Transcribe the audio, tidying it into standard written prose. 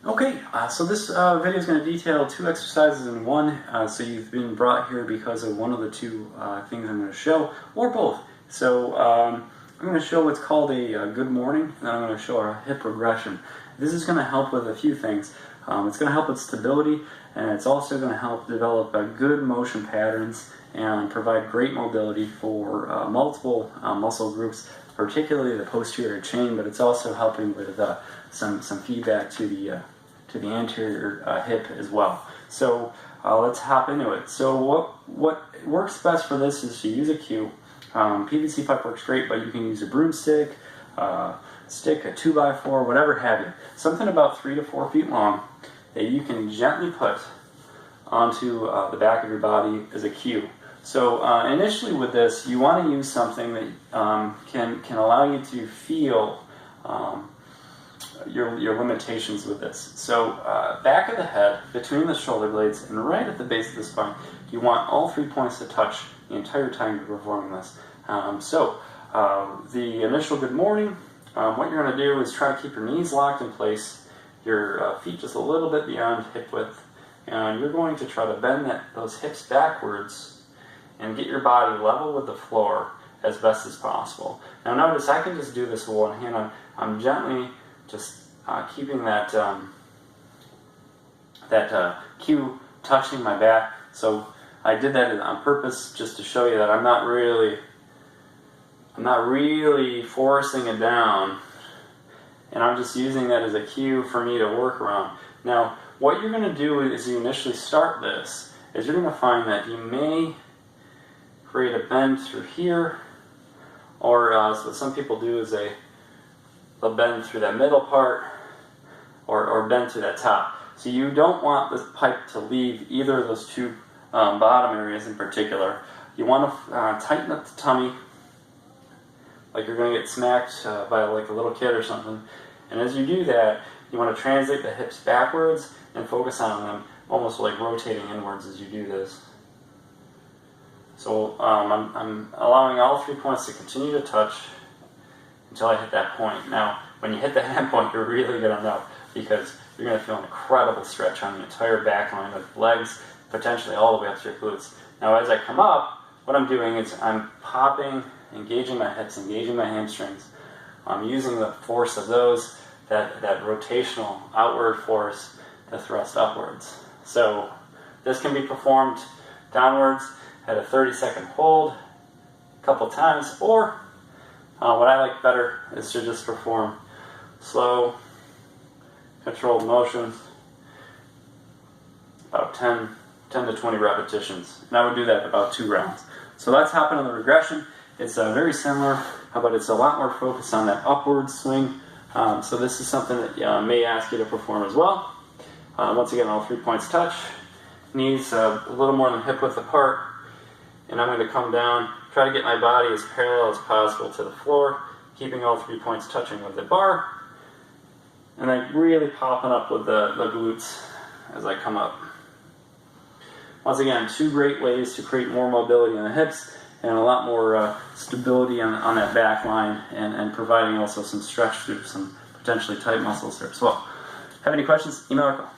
Okay, so this video is going to detail 2 exercises in one. So you've been brought here because of one of the 2 things I'm going to show, or both. So I'm going to show what's called a good morning, and then I'm going to show a hip regression. This is going to help with a few things. It's going to help with stability, and it's also going to help develop good motion patterns and provide great mobility for multiple muscle groups, particularly the posterior chain, but it's also helping with some feedback to the anterior hip as well. So let's hop into it. So what works best for this is to use a cue. PVC pipe works great, but you can use a broomstick, stick, a 2x4, whatever have you. Something about 3 to 4 feet long that you can gently put onto the back of your body as a cue. So initially with this, you want to use something that can allow you to feel your limitations with this. So back of the head, between the shoulder blades, and right at the base of the spine, you want all 3 points to touch the entire time you're performing this. The initial good morning, what you're going to do is try to keep your knees locked in place, your feet just a little bit beyond hip width, and you're going to try to bend those hips backwards and get your body level with the floor as best as possible. Now notice I can just do this with one hand. I'm gently just keeping that cue touching my back. So I did that on purpose just to show you that I'm not really forcing it down, and I'm just using that as a cue for me to work around. Now what you're going to do is you initially start this is you're going to find that you may create a bend through here, or so what some people do is they'll bend through that middle part, or bend through that top. So you don't want this pipe to leave either of those 2 bottom areas in particular. You want to tighten up the tummy, like you're going to get smacked by like a little kid or something. And as you do that, you want to translate the hips backwards and focus on them, almost like rotating inwards as you do this. So I'm allowing all 3 points to continue to touch until I hit that point. Now, when you hit that end point, you're really going to know, because you're going to feel an incredible stretch on the entire back line of legs, potentially all the way up to your glutes. Now, as I come up, what I'm doing is I'm popping, engaging my hips, engaging my hamstrings. I'm using the force of those, that rotational outward force to thrust upwards. So this can be performed downwards at a 30-second hold a couple times, or what I like better is to just perform slow, controlled motions, about 10 to 20 repetitions. And I would do that about 2 rounds. So let's hop into the regression. It's very similar, but it's a lot more focused on that upward swing. So this is something that I may ask you to perform as well. Once again, all 3 points touch, knees a little more than hip width apart, and I'm going to come down, try to get my body as parallel as possible to the floor, keeping all 3 points touching with the bar, and then really popping up with the glutes as I come up. Once again, 2 great ways to create more mobility in the hips and a lot more stability on that back line, and providing also some stretch through some potentially tight muscles there as well. Have any questions? Email or call.